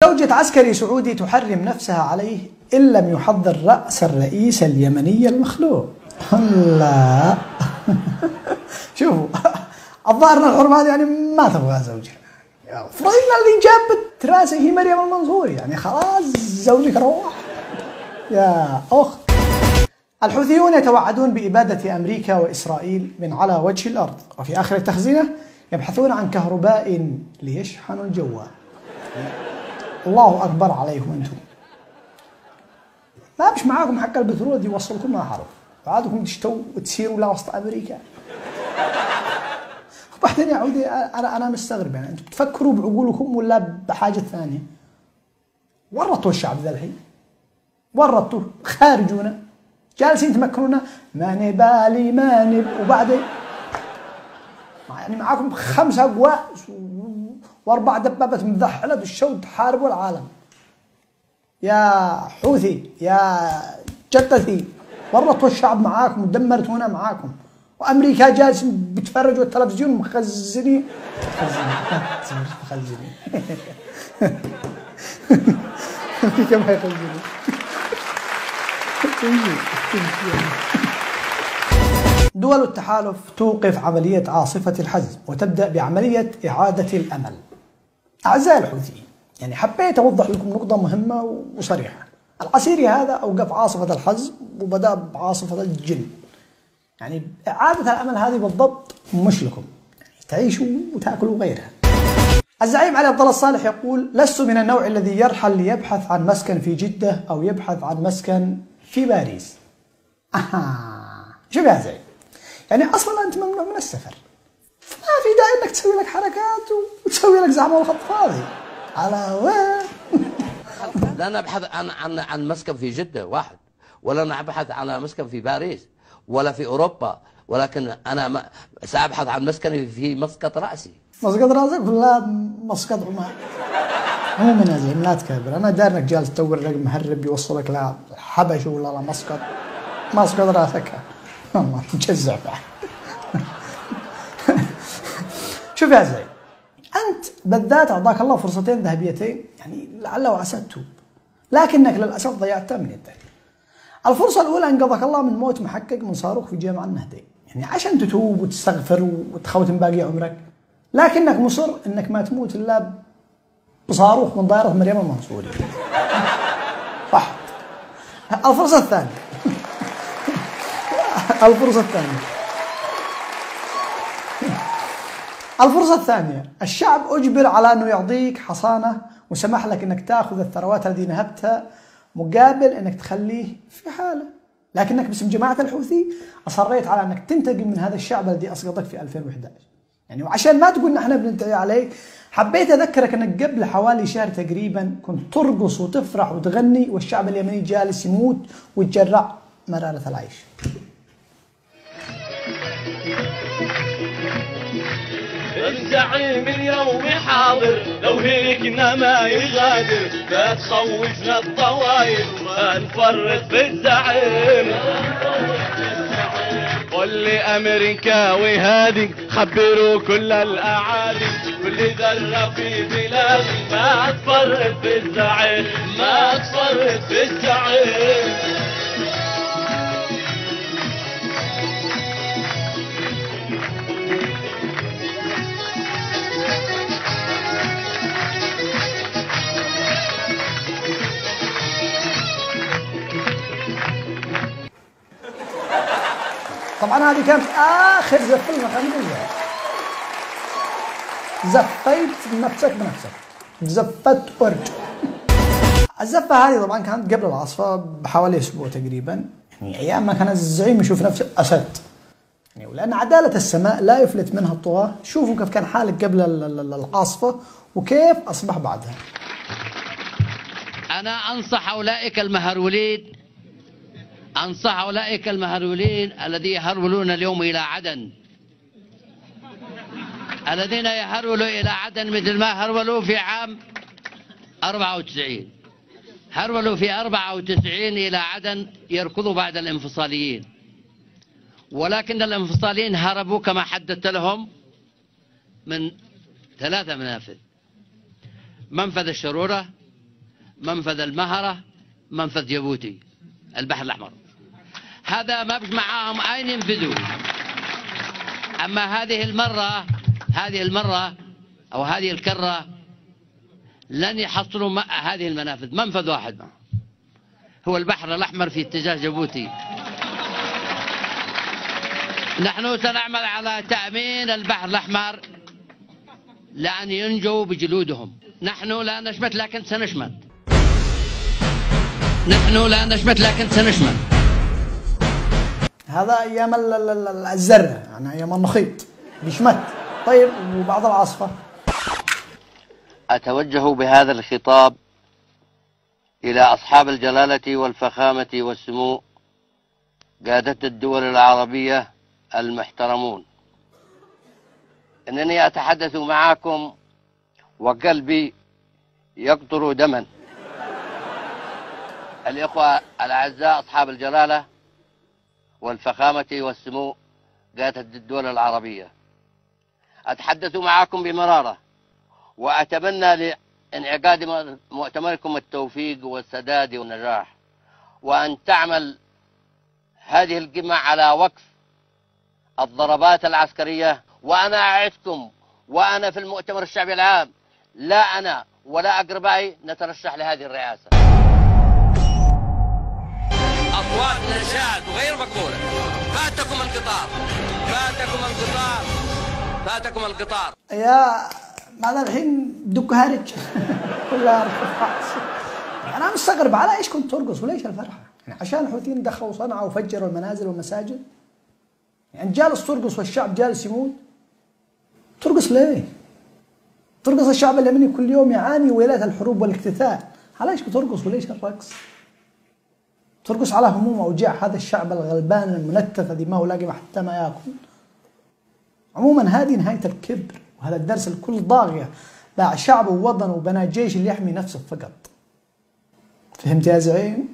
زوجة عسكري سعودي تحرم نفسها عليه إن لم يحضر رأس الرئيس اليمني المخلوع. لا شوفوا الظاهر ان الحرمة هذه يعني ما تبغى زوجها. فرضنا اللي جابت راسه هي مريم المنصوري، يعني خلاص زوجك روح يا أخت. الحوثيون يتوعدون بإبادة أمريكا وإسرائيل من على وجه الأرض، وفي آخر التخزينة يبحثون عن كهرباء ليشحنوا الجوال. الله أكبر عليكم أنتم. ما مش معاكم حق البترول دي يوصلكم مع حرب، بعدكم تشتوا وتسيروا لوسط أمريكا. وبعدين يا عودي أنا مستغرب، يعني أنتم بتفكروا بعقولكم ولا بحاجة ثانية؟ ورطوا الشعب ذا الحين، ورطوا خارجونا، جالسين تمكنونا ما نبالي ما نب، وبعدين يعني معاكم 5 أقواس و4 دبابات مذحلة بالشوط تحاربوا العالم. يا حوثي يا جتثي، ورطوا الشعب معاكم ودمرتونا معاكم، وأمريكا جالسين بتفرجوا التلفزيون مخزنين أمريكا ما يخزنين. دول التحالف توقف عملية عاصفة الحزم وتبدأ بعملية إعادة الأمل. أعزائي الحوثيين، يعني حبيت أوضح لكم نقطة مهمة وصريحة. العسيري هذا أوقف عاصفة الحزم وبدأ بعاصفة الجن. يعني إعادة الأمل هذه بالضبط مش لكم، يعني تعيشوا وتأكلوا غيرها. الزعيم علي عبد الله الصالح يقول: لست من النوع الذي يرحل ليبحث عن مسكن في جدة أو يبحث عن مسكن في باريس. شوف يا زعيم، يعني أصلا أنت ممنوع من السفر، ما في داعي إنك تسوي لك حركات وتسوي لك زعمة وخط فاضي. على وين؟ لا نبحث عن مسكن في جدة واحد، ولا نبحث عن مسكن في باريس ولا في أوروبا، ولكن أنا سأبحث عن مسكن في مسقط رأسي. مسقط رأسك ولا مسقط عمان؟ عموما يا زلمة لا تكبر، أنا داري إنك جالس تدور رقم مهرب يوصلك لحبش ولا لمسقط. مسقط رأسك والله مجزع بعد. شوف يا زلمة، أنت بالذات أعطاك الله فرصتين ذهبيتين، يعني لعل وعسى تتوب، لكنك للأسف ضيعتها من يدك. الفرصة الأولى أنقذك الله من موت محقق من صاروخ في جامع النهدي، يعني عشان تتوب وتستغفر وتخوتم باقي عمرك، لكنك مصر أنك ما تموت إلا بصاروخ من طائرة مريم المنصوري. صح. الفرصة الثانية الفرصة الثانية الشعب أجبر على أنه يعطيك حصانة وسمح لك أنك تأخذ الثروات التي نهبتها مقابل أنك تخليه في حاله، لكنك باسم جماعة الحوثي أصريت على أنك تنتقم من هذا الشعب الذي أسقطك في 2011. يعني وعشان ما تقول نحن بننتهي عليك، حبيت أذكرك أنك قبل حوالي شهر تقريبا كنت ترقص وتفرح وتغني والشعب اليمني جالس يموت ويتجرع مرارة العيش. الزعيم اليوم حاضر، لو هيك ما يغادر، لا تخوفنا الطوايل ما نفرط في الزعيم. قل لي امريكاوي هادي، خبروا كل الاعادي، كل ذره في بلادي ما تفرط في الزعيم، ما تفرط في الزعيم. طبعا هذه كانت آخر زفة المخنجة. زفيت نفسك بنفسك، زفت أرج. الزفة هذه طبعا كانت قبل العاصفة بحوالي أسبوع تقريبا، يعني أيام ما كان الزعيم يشوف نفسه أسد، يعني ولأن عدالة السماء لا يفلت منها الطغاة. شوفوا كيف كان حالك قبل العاصفة وكيف أصبح بعدها. أنا أنصح أولئك المهرولين الذين يهرولون اليوم إلى عدن، الذين يهرولوا إلى عدن مثل ما هرولوا في عام 94. هرولوا في 94 إلى عدن يركضوا بعد الانفصاليين، ولكن الانفصاليين هربوا كما حددت لهم من 3 منافذ: منفذ الشرورة، منفذ المهرة، منفذ جيبوتي، البحر الأحمر. هذا ما بش معاهم أين ينفذوا. أما هذه المرة أو هذه الكرة لن يحصلوا هذه المنافذ. منفذ واحد هو البحر الأحمر في اتجاه جيبوتي. نحن سنعمل على تأمين البحر الأحمر لأن ينجوا بجلودهم. نحن لا نشمت لكن سنشمت. نحن لا نشمت لكن سنشمت. هذا أيام الزرع، يعني أيام النخيط بيشمت. طيب وبعض العاصفة؟ أتوجه بهذا الخطاب إلى أصحاب الجلالة والفخامة والسمو، قادة الدول العربية المحترمون. إنني أتحدث معكم وقلبي يقطر دما. الإخوة الأعزاء أصحاب الجلالة والفخامة والسمو، قادة الدول العربية، أتحدث معكم بمرارة وأتمنى لانعقاد مؤتمركم التوفيق والسداد والنجاح، وأن تعمل هذه القمة على وقف الضربات العسكرية. وأنا أعدكم وأنا في المؤتمر الشعبي العام، لا أنا ولا أقربائي نترشح لهذه الرئاسة. أصوات نشاد غير مقبولة. فاتكم القطار، فاتكم القطار، فاتكم القطار. يا بعد الحين دك هارج كلها رفعت. أنا مستغرب على إيش كنت ترقص وليش الفرحة؟ يعني عشان الحوثيين دخلوا صنعاء وفجروا المنازل والمساجد؟ يعني جالس ترقص والشعب جالس يموت؟ ترقص ليه؟ ترقص الشعب اليمني كل يوم يعاني ويلات الحروب والاقتتال، على ايش بترقص وليش الرقص؟ ترقص على هموم واوجاع هذا الشعب الغلبان المنتف الذي ما هو لاقي حتى ما ياكل. عموما هذه نهاية الكبر، وهذا الدرس لكل ضاغية باع شعبه ووطنه وبنى جيش اللي يحمي نفسه فقط. فهمت يا زعيم؟